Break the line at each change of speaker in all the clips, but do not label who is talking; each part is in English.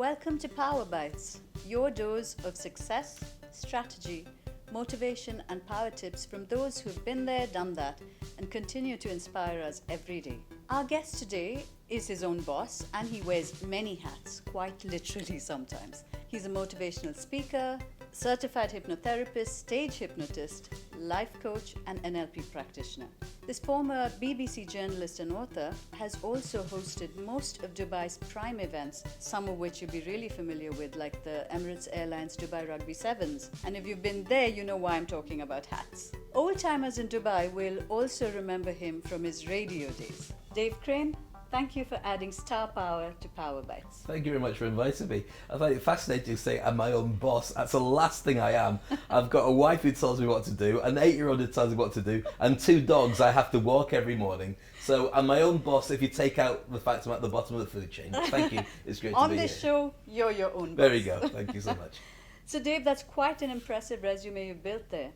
Welcome to PowerBytes, your dose of success, strategy, motivation and power tips from those who've been there, done that, and continue to inspire us every day. Our guest today is his own boss and he wears many hats, quite literally sometimes. He's a motivational speaker, certified hypnotherapist, stage hypnotist, life coach and NLP practitioner. This former BBC journalist and author has also hosted most of Dubai's prime events, some of which you'll be really familiar with, like the Emirates Airlines Dubai Rugby Sevens. And if you've been there, you know why I'm talking about hats. Old-timers in Dubai will also remember him from his radio days. Dave Crane, thank you for adding star power to PowerBytes.
Thank you very much for inviting me. I find it fascinating to say I'm my own boss. That's the last thing I am. I've got a wife who tells me what to do, an 8-year-old who tells me what to do, and 2 dogs I have to walk every morning. So I'm my own boss if you take out the fact I'm at the bottom of the food chain. Thank you. It's great to be here.
On this show, you're your own boss.
There you go. Thank you so much.
So Dave, that's quite an impressive resume you've built there.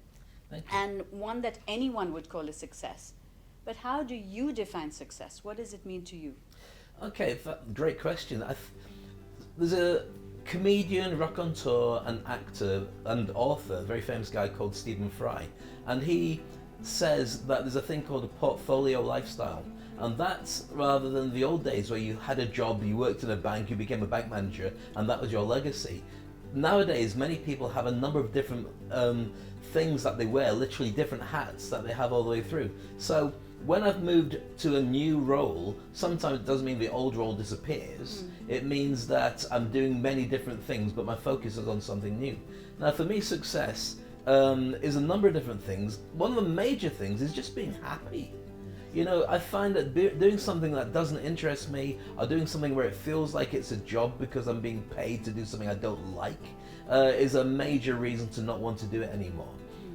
Thank you.
And one that anyone would call a success. But how do you define success? What does it mean to you?
Okay, great question. There's a comedian, raconteur, and actor and author, a very famous guy called Stephen Fry, and he says that there's a thing called a portfolio lifestyle, and that's rather than the old days where you had a job, you worked in a bank, you became a bank manager, and that was your legacy. Nowadays, many people have a number of different things that they wear, literally different hats that they have all the way through. So when I've moved to a new role, sometimes it doesn't mean the old role disappears. It means that I'm doing many different things, but my focus is on something new. Now, for me, success is a number of different things. One of the major things is just being happy. You know, I find that doing something that doesn't interest me, or doing something where it feels like it's a job because I'm being paid to do something I don't like, is a major reason to not want to do it anymore.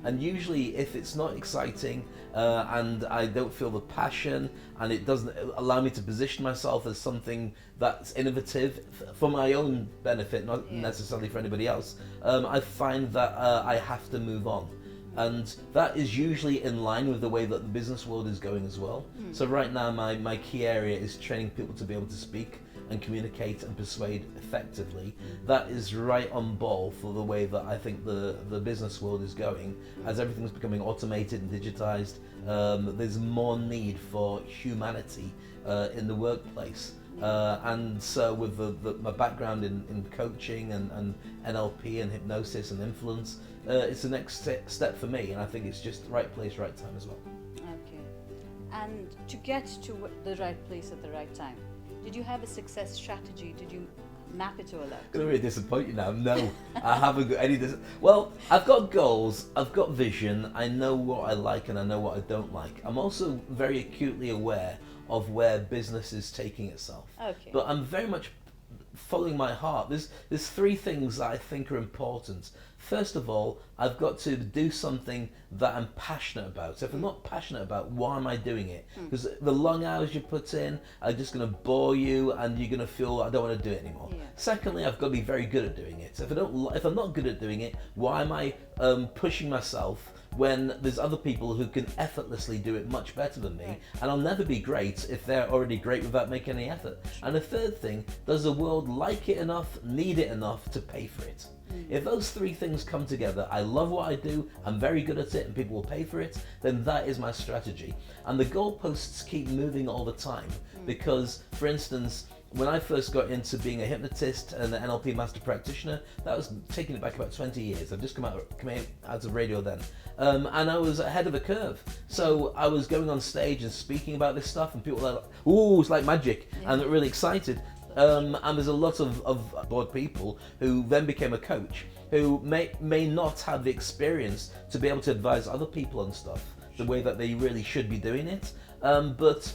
And usually if it's not exciting and I don't feel the passion and it doesn't allow me to position myself as something that's innovative for my own benefit, not necessarily for anybody else, I find that I have to move on. And that is usually in line with the way that the business world is going as well. So right now my key area is training people to be able to speak and communicate and persuade effectively. That is right on ball for the way that I think the business world is going. As everything's becoming automated and digitized, there's more need for humanity in the workplace. And so with my background in coaching and NLP and hypnosis and influence, it's the next step for me, and I think it's just the right place, right time as well.
Okay. And to get to the right place at the right time, did you have a success strategy? Did you map it all out?
I'm going to really disappoint you now. No, I haven't got any. Well, I've got goals, I've got vision, I know what I like and I know what I don't like. I'm also very acutely aware of where business is taking itself.
Okay.
But I'm very much following my heart. There's 3 things that I think are important. First of all, I've got to do something that I'm passionate about. So if I'm not passionate about, why am I doing it? Because the long hours you put in are just going to bore you and you're going to feel I don't want to do it anymore.
Yeah.
Secondly, I've got to be very good at doing it. If I'm not good at doing it, why am I pushing myself when there's other people who can effortlessly do it much better than me, and I'll never be great if they're already great without making any effort. And the third thing, does the world like it enough, need it enough to pay for it? If those 3 things come together, I love what I do, I'm very good at it, and people will pay for it, then that is my strategy. And the goalposts keep moving all the time, because, for instance, when I first got into being a hypnotist and an NLP master practitioner, that was taking it back about 20 years. I've just come out of radio then. And I was ahead of the curve. So I was going on stage and speaking about this stuff and people were like, ooh, it's like magic. And they're really excited. And there's a lot of bored people who then became a coach who may not have the experience to be able to advise other people on stuff the way that they really should be doing it. But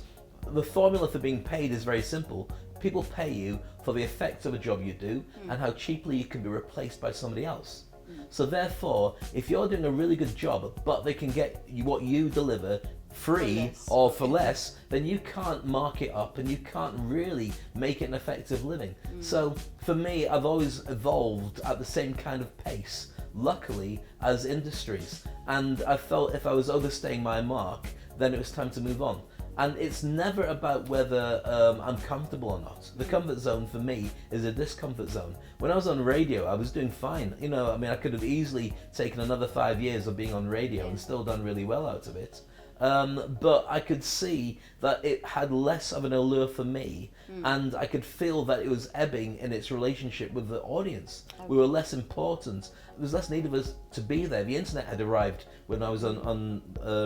the formula for being paid is very simple. People pay you for the effect of a job you do and how cheaply you can be replaced by somebody else. So therefore, if you're doing a really good job, but they can get what you deliver free or for less, then you can't mark it up and you can't really make it an effective living. So for me, I've always evolved at the same kind of pace, luckily, as industries. And I felt if I was overstaying my mark, then it was time to move on. And it's never about whether I'm comfortable or not. The comfort zone for me is a discomfort zone. When I was on radio, I was doing fine. You know, I mean, I could have easily taken another 5 years of being on radio and still done really well out of it. But I could see that it had less of an allure for me, and I could feel that it was ebbing in its relationship with the audience. Okay. We were less important. There was less need of us to be there. The internet had arrived when I was on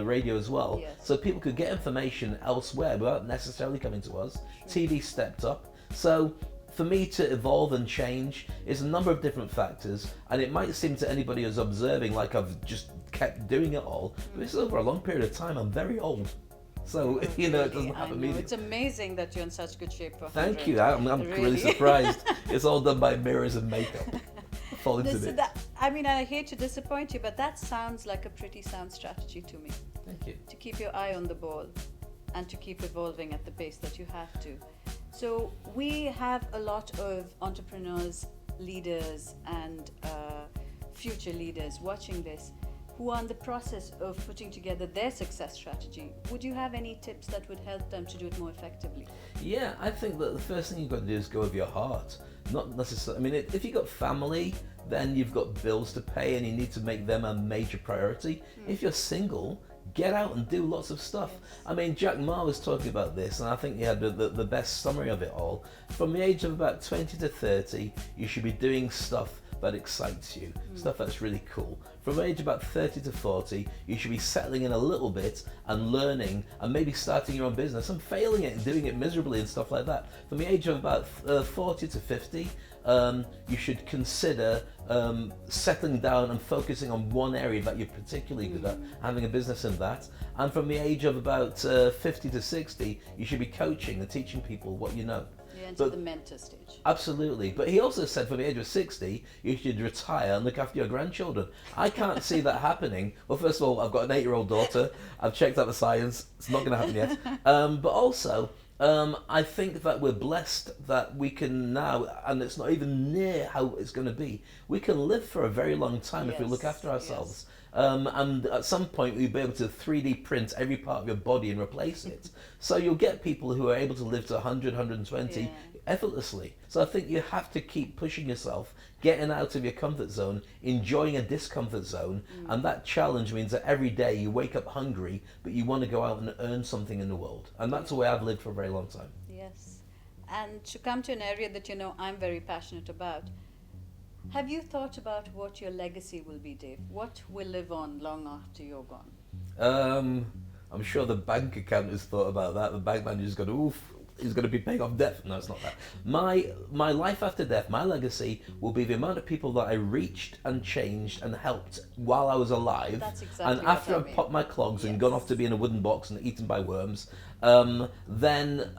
radio as well, yes. So people could get information elsewhere without necessarily coming to us. TV stepped up. So for me to evolve and change is a number of different factors, and it might seem to anybody who's observing like I've just kept doing it all, but it's over a long period of time. I'm very old, so you know it doesn't happen immediately.
It's amazing that you're in such good shape for 100.
Thank you. I'm really surprised. It's all done by mirrors and makeup. Fall into it.
I mean, I hate to disappoint you, but that sounds like a pretty sound strategy to me.
Thank you.
To keep your eye on the ball and to keep evolving at the pace that you have to. So we have a lot of entrepreneurs, leaders, and future leaders watching this who are in the process of putting together their success strategy. Would you have any tips that would help them to do it more effectively?
Yeah, I think that the first thing you've got to do is go with your heart. Not necessarily, I mean, if you've got family, then you've got bills to pay and you need to make them a major priority. If you're single, get out and do lots of stuff. Yes. I mean, Jack Ma was talking about this, and I think he had the best summary of it all. From the age of about 20 to 30, you should be doing stuff that excites you, stuff that's really cool. From age about 30 to 40, you should be settling in a little bit and learning and maybe starting your own business and failing it and doing it miserably and stuff like that. From the age of about 40 to 50, you should consider settling down and focusing on one area that you're particularly good at, having a business in that. And from the age of about 50 to 60, you should be coaching and teaching people what you know.
Into the mentor stage.
Absolutely. But he also said from the age of 60, you should retire and look after your grandchildren. I can't see that happening. Well, first of all, I've got an 8-year-old daughter. I've checked out the science. It's not going to happen yet. But also, I think that we're blessed that we can now, and it's not even near how it's going to be, we can live for a very long time if we look after ourselves. Yes. And at some point we'll be able to 3D print every part of your body and replace it. So you'll get people who are able to live to 100, 120 effortlessly. So I think you have to keep pushing yourself, getting out of your comfort zone, enjoying a discomfort zone, and that challenge means that every day you wake up hungry, but you want to go out and earn something in the world. And that's the way I've lived for a very long time.
Yes. And to come to an area that you know I'm very passionate about, have you thought about what your legacy will be, Dave? What will live on long after you're gone?
I'm sure the bank account has thought about that. The bank manager's gone, oof, he's going to be paying off debt. No, it's not that. My life after death, my legacy will be the amount of people that I reached and changed and helped while I was alive.
That's exactly
and after I've popped my clogs and gone off to be in a wooden box and eaten by worms, then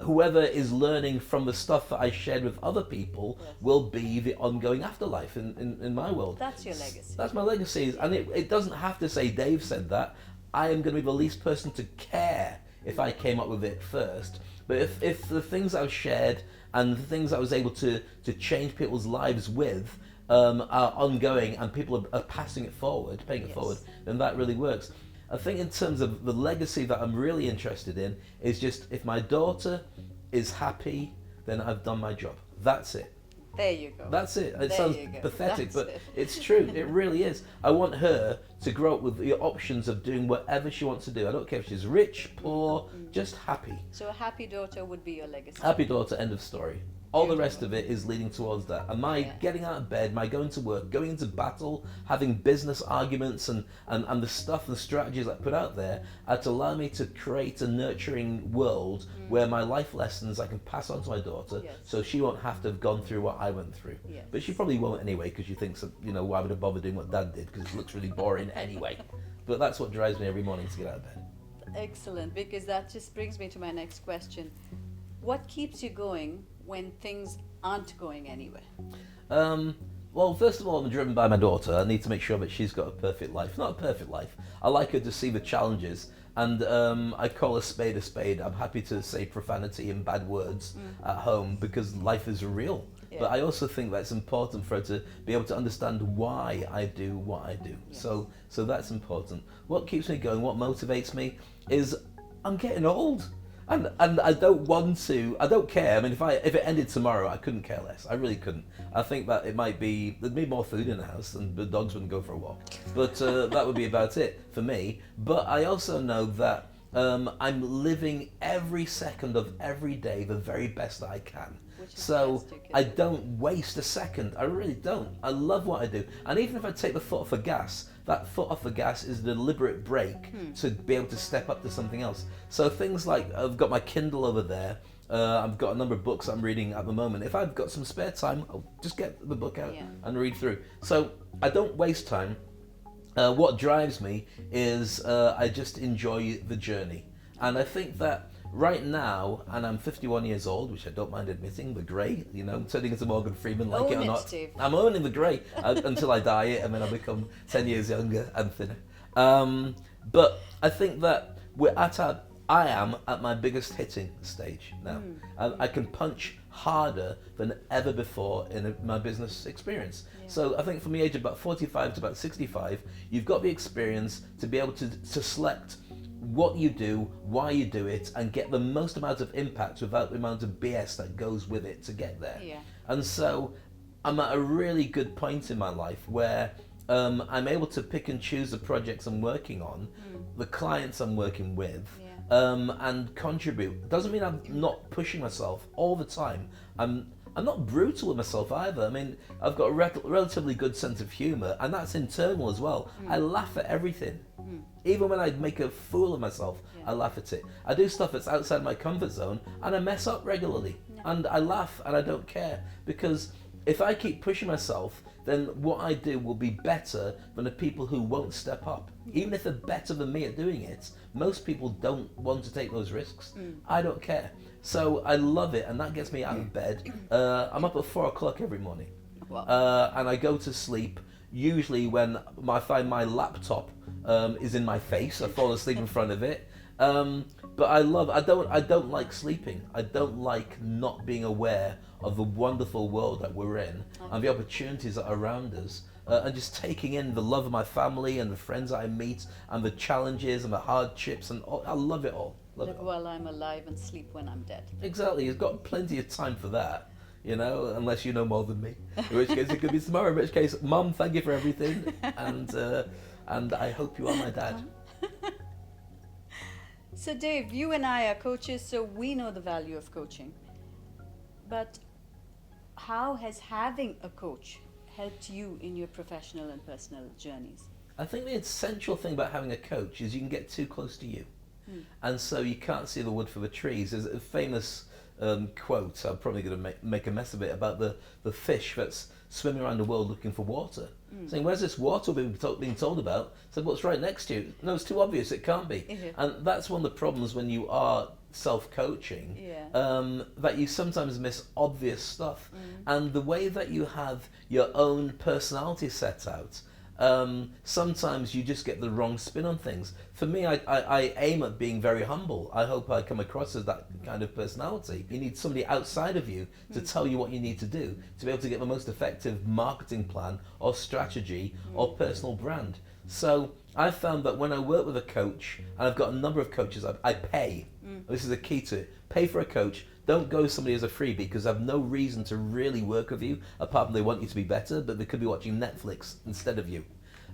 whoever is learning from the stuff that I shared with other people will be the ongoing afterlife in my world.
That's your legacy.
That's my legacy. And it doesn't have to say Dave said that. I am going to be the least person to care if I came up with it first. But if the things I've shared and the things I was able to change people's lives with are ongoing and people are passing it forward, paying it forward, then that really works. I think in terms of the legacy that I'm really interested in is just if my daughter is happy, then I've done my job. That's it.
There you go.
That's it. It sounds pathetic, but it's true. It really is. I want her to grow up with the options of doing whatever she wants to do. I don't care if she's rich, poor, just happy.
So a happy daughter would be your legacy.
Happy daughter, end of story. All the rest of it is leading towards that. And my getting out of bed, my going to work, going into battle, having business arguments and the stuff and strategies I put out there are to allow me to create a nurturing world where my life lessons I can pass on to my daughter so she won't have to have gone through what I went through. Yes. But she probably won't anyway because she thinks, why would I bother doing what Dad did because it looks really boring anyway. But that's what drives me every morning to get out of bed.
Excellent, because that just brings me to my next question. What keeps you going when things aren't going anywhere?
Well, first of all, I'm driven by my daughter. I need to make sure that she's got a perfect life. Not a perfect life. I like her to see the challenges, and I call a spade a spade. I'm happy to say profanity and bad words at home because life is real. Yeah. But I also think that's important for her to be able to understand why I do what I do. Yes. So that's important. What keeps me going, what motivates me is I'm getting old. And I don't care. I mean, if it ended tomorrow, I couldn't care less. I really couldn't. I think that there'd be more food in the house and the dogs wouldn't go for a walk. But that would be about it for me. But I also know that I'm living every second of every day the very best that I can. So I don't waste a second. I really don't. I love what I do. And even if I take the foot off the gas, that foot off the gas is a deliberate break to be able to step up to something else. So things like, I've got my Kindle over there. I've got a number of books I'm reading at the moment. If I've got some spare time, I'll just get the book out and read through. So I don't waste time. What drives me is I just enjoy the journey. And I think that right now, and I'm 51 years old, which I don't mind admitting, the grey, I'm turning into Morgan Freeman, like it or not.
Steve.
I'm owning the grey until I die it, and then I become 10 years younger and thinner. But I think that I am at my biggest hitting stage now. I can punch harder than ever before in my business experience. So I think from the age of about 45 to about 65, you've got the experience to be able to select what you do, why you do it, and get the most amount of impact without the amount of BS that goes with it to get there. And so I'm at a really good point in my life where I'm able to pick and choose the projects I'm working on, the clients I'm working with, and contribute. Doesn't mean I'm not pushing myself all the time. I'm not brutal with myself either. I mean, I've got a relatively good sense of humour, and that's internal as well. I laugh at everything. Even when I make a fool of myself, I laugh at it. I do stuff that's outside my comfort zone, and I mess up regularly. And I laugh, and I don't care. Because if I keep pushing myself, then what I do will be better than the people who won't step up. Even if they're better than me at doing it, most people don't want to take those risks. I don't care. So I love it, and that gets me out of bed. I'm up at 4 o'clock every morning. And I go to sleep usually when I find my laptop is in my face. I fall asleep in front of it. But I don't like sleeping. I don't like not being aware of the wonderful world that we're in and the opportunities that are around us. And just taking in the love of my family and the friends that I meet and the challenges and the hardships and all. I love it all.
Live while I'm alive and sleep when I'm dead.
Exactly. You've got plenty of time for that, unless you know more than me. In which case it could be tomorrow. In which case, Mum, thank you for everything, and I hope you are my dad.
So Dave, you and I are coaches, so we know the value of coaching. But how has having a coach helped you in your professional and personal journeys?
I think the essential thing about having a coach is you can get too close to you. And so you can't see the wood for the trees. There's a famous quote, I'm probably going to make a mess of it, about the fish that's swimming around the world looking for water. Saying, where's this water being told about? Said, what's right next to you? No, it's too obvious, it can't be. And that's one of the problems when you are self-coaching, that you sometimes miss obvious stuff. And the way that you have your own personality set out, sometimes you just get the wrong spin on things. For me, I aim at being very humble. I hope I come across as that kind of personality. You need somebody outside of you to tell you what you need to do to be able to get the most effective marketing plan or strategy or personal brand. So I found that when I work with a coach, and I've got a number of coaches, I pay. This is the key to it. Pay for a coach. Don't go with somebody as a freebie, because I have no reason to really work with you, apart from they want you to be better, but they could be watching Netflix instead of you.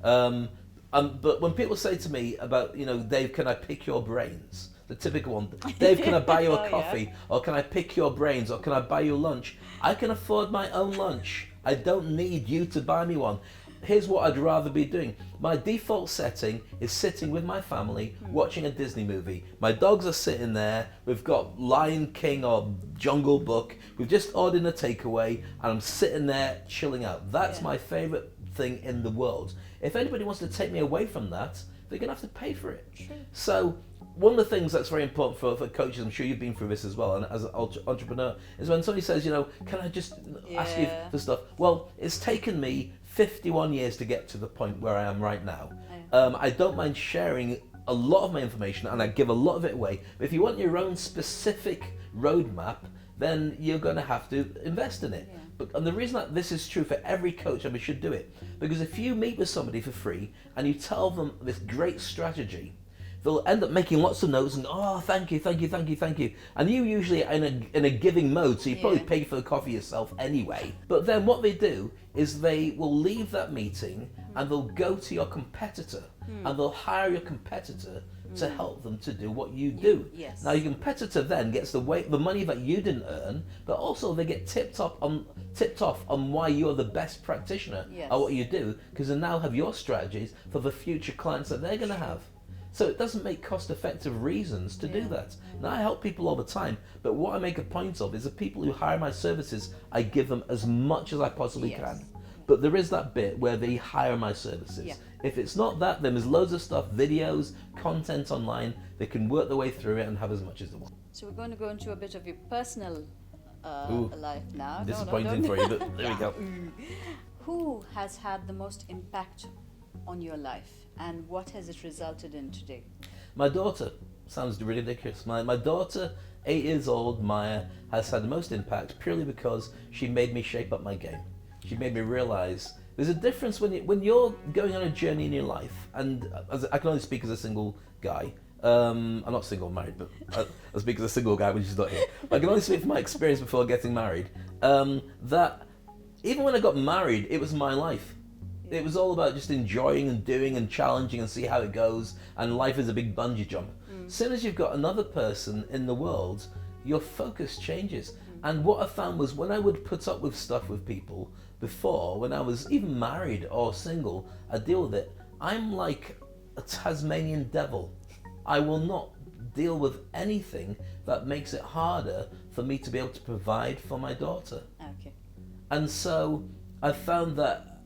But when people say to me about, Dave, can I pick your brains? The typical one, Dave, can I buy you a coffee? Or can I pick your brains? Or can I buy you lunch? I can afford my own lunch. I don't need you to buy me one. Here's what I'd rather be doing. My default setting is sitting with my family watching a Disney movie. My dogs are sitting there. We've got Lion King or Jungle Book. We've just ordered a takeaway and I'm sitting there chilling out. That's my favourite thing in the world. If anybody wants to take me away from that, they're going to have to pay for it. True. So one of the things that's very important for coaches, I'm sure you've been through this as well, and as an entrepreneur, is when somebody says, can I just ask you for stuff? Well, it's taken me 51 years to get to the point where I am right now. I don't mind sharing a lot of my information, and I give a lot of it away. But if you want your own specific roadmap, then you're going to have to invest in it. And the reason that this is true for every coach, and we should do it, because if you meet with somebody for free and you tell them this great strategy, they'll end up making lots of notes and, oh, thank you, thank you, thank you, thank you. And you usually are in a giving mode, so you probably pay for the coffee yourself anyway. But then what they do is they will leave that meeting and they'll go to your competitor and they'll hire your competitor to help them to do what you do.
Yes.
Now your competitor then gets the money that you didn't earn, but also they get tipped off on why you're the best practitioner at what you do, because they now have your strategies for the future clients that they're going to have. So it doesn't make cost-effective reasons to do that. Now I help people all the time, but what I make a point of is the people who hire my services, I give them as much as I possibly can. But there is that bit where they hire my services.
Yeah.
If it's not that, then there's loads of stuff, videos, content online. They can work their way through it and have as much as they want.
So we're going to go into a bit of your personal life now.
Disappointing for you, but there we go.
Who has had the most impact on your life, and what has it resulted in today?
My daughter. Sounds ridiculous. My daughter, 8 years old, Maya, has had the most impact purely because she made me shape up my game. She made me realise there's a difference when you're going on a journey in your life, and I can only speak as a single guy. I'm not single, married, but I speak as a single guy when she's not here. I can only speak from my experience before getting married. That even when I got married, it was my life. It was all about just enjoying and doing and challenging and see how it goes, and life is a big bungee jump. As soon as you've got another person in the world, your focus changes. And what I found was when I would put up with stuff with people before, when I was even married or single, I deal with it. I'm like a Tasmanian devil. I will not deal with anything that makes it harder for me to be able to provide for my daughter.
Okay.
And so I found that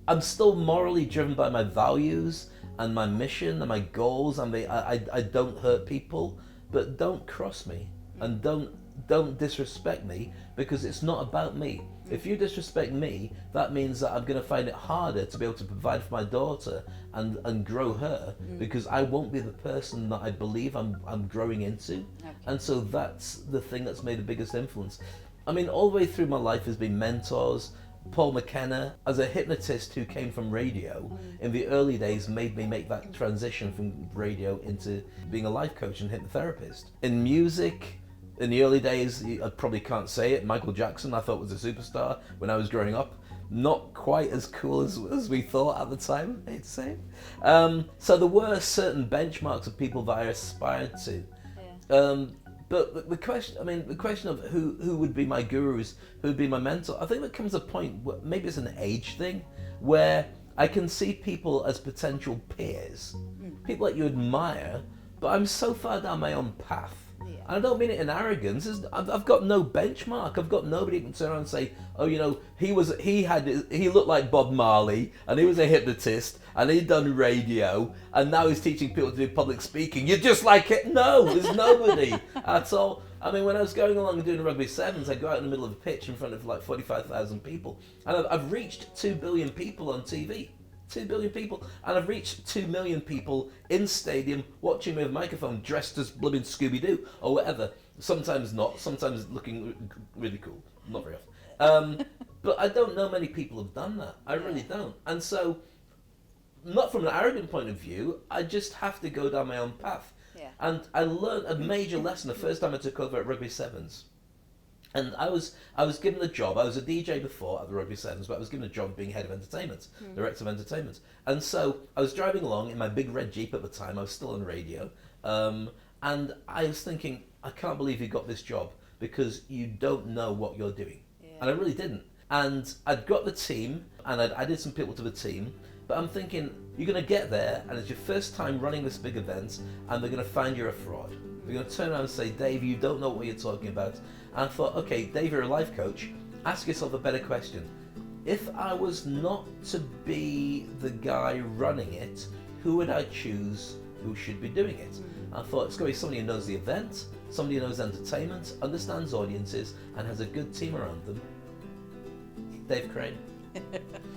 I'm still morally driven by my values and my mission and my goals, and I don't hurt people, but don't cross me and don't disrespect me, because it's not about me. If you disrespect me, that means that I'm going to find it harder to be able to provide for my daughter and grow her, because I won't be the person that I believe I'm growing into. Okay. And so that's the thing that's made the biggest influence. I mean, all the way through my life has been mentors. Paul McKenna, as a hypnotist who came from radio, in the early days made me make that transition from radio into being a life coach and hypnotherapist. In music, in the early days, I probably can't say it, Michael Jackson I thought was a superstar when I was growing up. Not quite as cool as we thought at the time, I hate to say it. So there were certain benchmarks of people that I aspired to. Yeah. But the question of who would be my gurus, who would be my mentor, I think there comes a point, maybe it's an age thing, where I can see people as potential peers, people that you admire, but I'm so far down my own path. Yeah. And I don't mean it in arrogance. I've got no benchmark. I've got nobody who can turn around and say, oh, you know, he looked like Bob Marley, and he was a hypnotist, and he'd done radio, and now he's teaching people to do public speaking. You're just like it. No, there's nobody at all. I mean, when I was going along and doing rugby sevens, I'd go out in the middle of a pitch in front of like 45,000 people, and I've reached 2 billion people on TV. 2 billion people, and I've reached 2 million people in stadium watching me with a microphone dressed as blooming Scooby-Doo or whatever. Sometimes not, sometimes looking really cool, not very often. But I don't know many people have done that. I really don't. And so, not from an arrogant point of view, I just have to go down my own path. Yeah. And I learned a major lesson the first time I took over at Rugby Sevens. And I was given the job. I was a DJ before at the Rugby Sevens, but I was given a job of being head of entertainment, director of entertainment. And so I was driving along in my big red Jeep at the time. I was still on radio, and I was thinking, I can't believe you got this job because you don't know what you're doing. Yeah. And I really didn't. And I'd got the team, and I'd added some people to the team. But I'm thinking, you're going to get there, and it's your first time running this big event, and they're going to find you're a fraud. They're going to turn around and say, Dave, you don't know what you're talking about. And I thought, okay, Dave, you're a life coach. Ask yourself a better question. If I was not to be the guy running it, who would I choose who should be doing it? I thought it's going to be somebody who knows the event, somebody who knows entertainment, understands audiences, and has a good team around them. Dave Crane.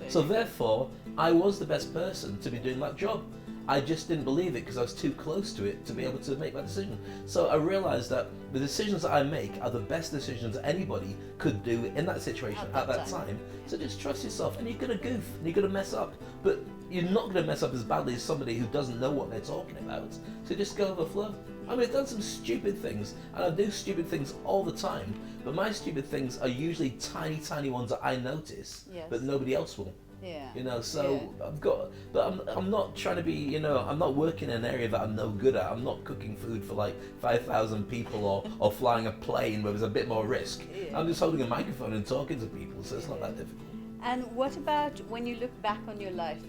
So therefore, I was the best person to be doing that job. I just didn't believe it because I was too close to it to be able to make that decision. So I realised that the decisions that I make are the best decisions anybody could do in that situation at that time. So just trust yourself, and you're going to goof, and you're going to mess up, but you're not going to mess up as badly as somebody who doesn't know what they're talking about. So just go with the flow. I mean, I've done some stupid things, and I do stupid things all the time, but my stupid things are usually tiny, tiny ones that I notice, but nobody else will.
Yeah.
You know, so I've got, but I'm not trying to be, you know, I'm not working in an area that I'm no good at. I'm not cooking food for like 5,000 people or flying a plane where there's a bit more risk. I'm just holding a microphone and talking to people, so it's not that difficult.
And what about when you look back on your life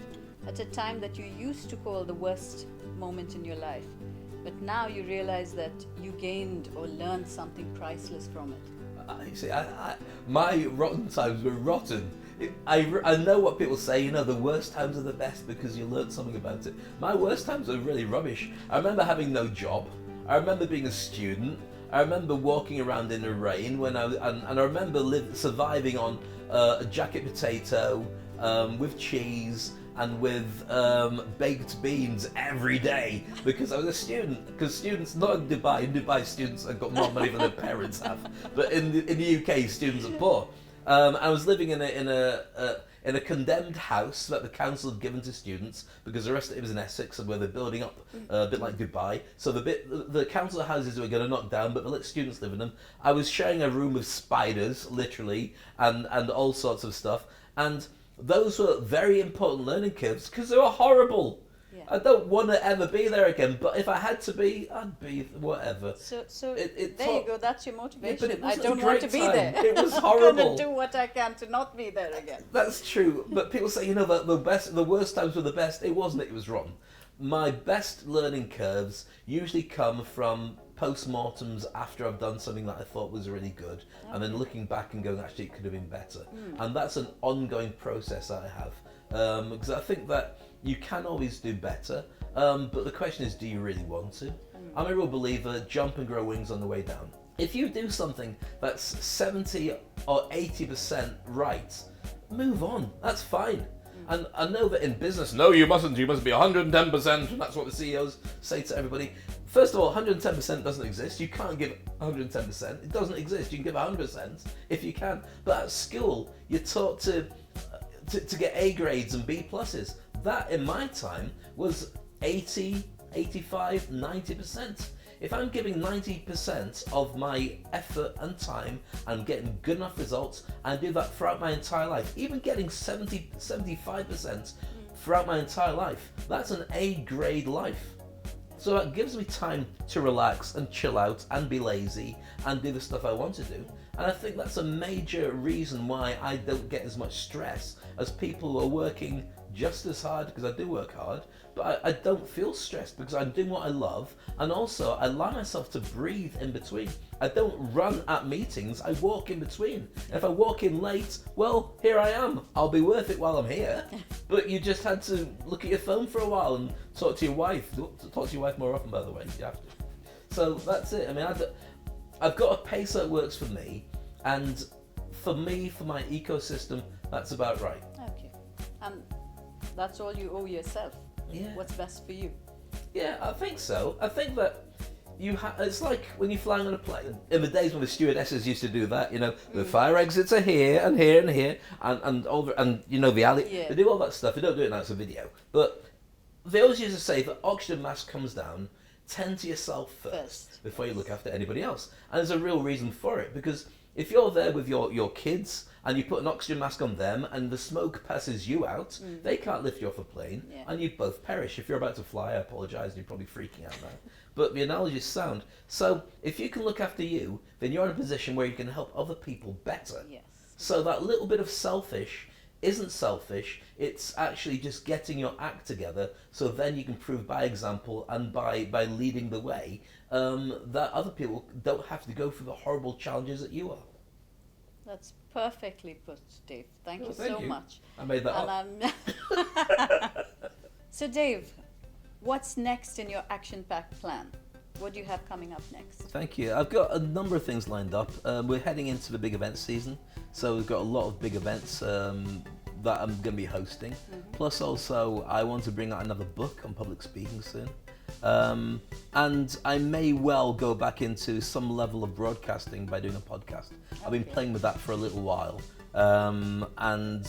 at a time that you used to call the worst moment in your life, but now you realize that you gained or learned something priceless from it?
You see, my rotten times were rotten. I know what people say, you know, the worst times are the best because you learned something about it. My worst times are really rubbish. I remember having no job. I remember being a student. I remember walking around in the rain and I remember surviving on a jacket potato with cheese and with baked beans every day because I was a student. Because students, not in Dubai students have got more money than their parents have, but in the UK students are poor. I was living in a condemned house that the council had given to students because the rest of it was in Essex and where they're building up a bit like Dubai. So the council houses were going to knock down, but they let students live in them. I was sharing a room with spiders, literally, and all sorts of stuff. And those were very important learning curves because they were horrible. Yeah. I don't want to ever be there again, but if I had to be, I'd be whatever.
So there you go, that's your motivation.
Yeah,
I don't want to be there.
It was horrible.
I'm going to do what I can to not be there again.
That's true, but people say, you know, the worst times were the best. It wasn't, it was wrong. My best learning curves usually come from post-mortems after I've done something that I thought was really good, and then looking back and going, actually, it could have been better. And that's an ongoing process I have, because I think that you can always do better, but the question is, do you really want to? I'm a real believer, jump and grow wings on the way down. If you do something that's 70 or 80% right, move on, that's fine. And I know that in business, no, you must be 110%, and that's what the CEOs say to everybody. First of all, 110% doesn't exist. You can't give 110%. It doesn't exist. You can give 100% if you can. But at school, you're taught to get A grades and B pluses. That, in my time, was 80, 85, 90%. If I'm giving 90% of my effort and time and getting good enough results, and do that throughout my entire life, even getting 70, 75% throughout my entire life, that's an A grade life. So that gives me time to relax and chill out and be lazy and do the stuff I want to do. And I think that's a major reason why I don't get as much stress as people who are working just as hard, because I do work hard, but I don't feel stressed because I'm doing what I love, and also I allow myself to breathe in between. I don't run at meetings, I walk in between. And if I walk in late, well, here I am. I'll be worth it while I'm here. But you just had to look at your phone for a while and talk to your wife. Talk to your wife more often, by the way, you have to. So that's it. I mean, I've got a pace that works for me, and for me, for my ecosystem, that's about right.
Okay. That's all you owe yourself.
Yeah.
What's best for you?
Yeah, I think so. I think that it's like when you're flying on a plane. In the days when the stewardesses used to do that, you know, the fire exits are here and here and here, and you know, the alley.
Yeah.
They do all that stuff. They don't do it now, it's a video. But they always used to say that oxygen mask comes down, tend to yourself first before you look after anybody else. And there's a real reason for it, because if you're there with your kids and you put an oxygen mask on them and the smoke passes you out, they can't lift you off a plane, and you both perish. If you're about to fly, I apologise, you're probably freaking out now. But the analogy is sound. So if you can look after you, then you're in a position where you can help other people better.
Yes.
So that little bit of selfish isn't selfish, it's actually just getting your act together, so then you can prove by example and by leading the way that other people don't have to go through the horrible challenges that you are.
That's perfectly put, Dave. Thank you so much.
I made that up.
So Dave, what's next in your action-packed plan? What do you have coming up next?
Thank you. I've got a number of things lined up. We're heading into the big event season, so we've got a lot of big events that I'm going to be hosting. Plus also I want to bring out another book on public speaking soon. And I may well go back into some level of broadcasting by doing a podcast. I've been playing with that for a little while. And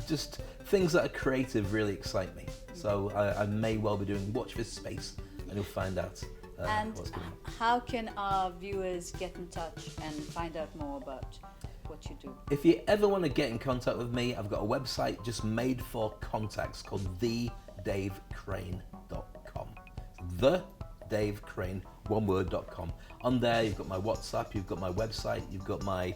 just things that are creative really excite me. So I may well be doing watch this space and you'll find out.
And how can our viewers get in touch and find out more about what you do?
If you ever want to get in contact with me, I've got a website just made for contacts called thedavecrane.com. TheDaveCrane, one word.com. On there, you've got my WhatsApp, you've got my website, you've got my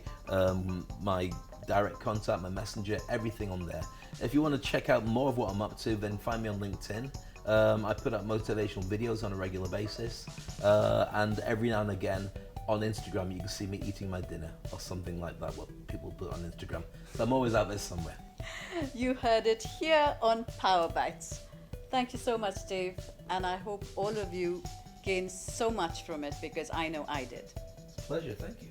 my direct contact, my messenger, everything on there. If you want to check out more of what I'm up to, then find me on LinkedIn. I put out motivational videos on a regular basis, and every now and again on Instagram you can see me eating my dinner or something like that, what people put on Instagram. So I'm always out there somewhere.
You heard it here on PowerBytes. Thank you so much, Dave, and I hope all of you gain so much from it because I know I did.
Pleasure, thank you.